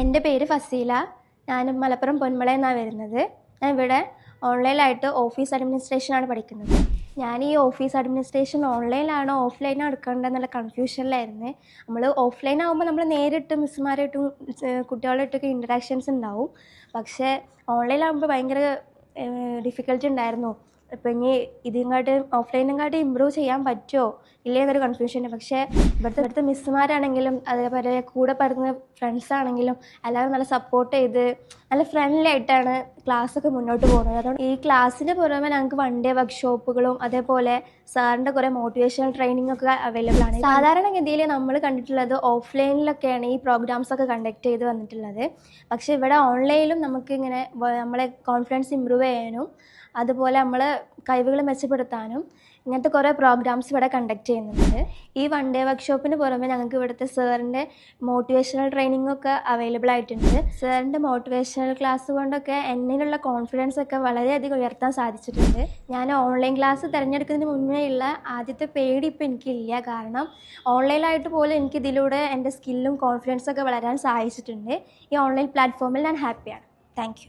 എൻ്റെ പേര് ഫസീല. ഞാൻ മലപ്പുറം പൊന്മളയിൽ നിന്നാണ് വരുന്നത്. ഞാൻ ഇവിടെ ഓൺലൈനായിട്ട് ഓഫീസ് അഡ്മിനിസ്ട്രേഷനാണ് പഠിക്കുന്നത്. ഞാൻ ഈ ഓഫീസ് അഡ്മിനിസ്ട്രേഷൻ ഓൺലൈനിലാണോ ഓഫ്ലൈനോ എടുക്കേണ്ടതെന്നുള്ള കൺഫ്യൂഷനിലായിരുന്നു. നമ്മൾ ഓഫ്ലൈൻ ആകുമ്പോൾ നമ്മൾ നേരിട്ട് മിസ്സുമാരായിട്ടും കുട്ടികളായിട്ടൊക്കെ ഇൻറ്ററാക്ഷൻസ് ഉണ്ടാവും. പക്ഷേ ഓൺലൈനാകുമ്പോൾ ഭയങ്കര ഡിഫിക്കൽട്ടി ഉണ്ടായിരുന്നു. ഇപ്പം ഇനി ഇതിനെക്കാട്ടും ഓഫ്ലൈനെക്കാട്ടും ഇമ്പ്രൂവ് ചെയ്യാൻ പറ്റുമോ ഇല്ലേ എന്നൊരു കൺഫ്യൂഷനുണ്ട്. പക്ഷേ ഇവിടുത്തെ മിസ്സുമാരാണെങ്കിലും അതേപോലെ കൂടെ പഠിക്കുന്ന ഫ്രണ്ട്സാണെങ്കിലും എല്ലാവരും നല്ല സപ്പോർട്ട് ചെയ്ത് നല്ല ഫ്രണ്ട്ലി ആയിട്ടാണ് ക്ലാസ്സൊക്കെ മുന്നോട്ട് പോകുന്നത്. അതുകൊണ്ട് ഈ ക്ലാസ്സിന് പുറമെ ഞങ്ങൾക്ക് വൺ ഡേ വർക്ക്ഷോപ്പുകളും അതേപോലെ സാറിൻ്റെ കുറേ മോട്ടിവേഷണൽ ട്രെയിനിങ് ഒക്കെ അവൈലബിൾ ആണ്. സാധാരണഗതിയിൽ നമ്മൾ കണ്ടിട്ടുള്ളത് ഓഫ്ലൈനിലൊക്കെയാണ് ഈ പ്രോഗ്രാംസൊക്കെ കണ്ടക്ട് ചെയ്ത് വന്നിട്ടുള്ളത്. പക്ഷേ ഇവിടെ ഓൺലൈനിലും നമുക്ക് ഇങ്ങനെ നമ്മളെ കോൺഫിഡൻസ് ഇമ്പ്രൂവ് ചെയ്യാനും അതുപോലെ നമ്മൾ കഴിവുകൾ മെച്ചപ്പെടുത്താനും ഇങ്ങനത്തെ കുറേ പ്രോഗ്രാംസ് ഇവിടെ കണ്ടക്ട് ചെയ്യുന്നുണ്ട്. ഈ വൺ ഡേ വർക്ക്ഷോപ്പിന് പുറമെ ഞങ്ങൾക്ക് ഇവിടുത്തെ സാറിൻ്റെ മോട്ടിവേഷണൽ ട്രെയിനിങ് ഒക്കെ അവൈലബിൾ ആയിട്ടുണ്ട്. സാറിൻ്റെ മോട്ടിവേഷണൽ ക്ലാസ് കൊണ്ടൊക്കെ എന്നിലുള്ള കോൺഫിഡൻസ് ഒക്കെ വളരെയധികം ഉയർത്താൻ സാധിച്ചിട്ടുണ്ട്. ഞാൻ ഓൺലൈൻ ക്ലാസ് തിരഞ്ഞെടുക്കുന്നതിന് മുന്നേ ഉള്ള ആദ്യത്തെ പേടി ഇപ്പോൾ എനിക്കില്ല. കാരണം ഓൺലൈനായിട്ട് പോലും എനിക്കിതിലൂടെ എൻ്റെ സ്കില്ലും കോൺഫിഡൻസൊക്കെ വളരാൻ സഹായിച്ചിട്ടുണ്ട്. ഈ ഓൺലൈൻ പ്ലാറ്റ്ഫോമിൽ ഞാൻ ഹാപ്പിയാണ്. Thank you.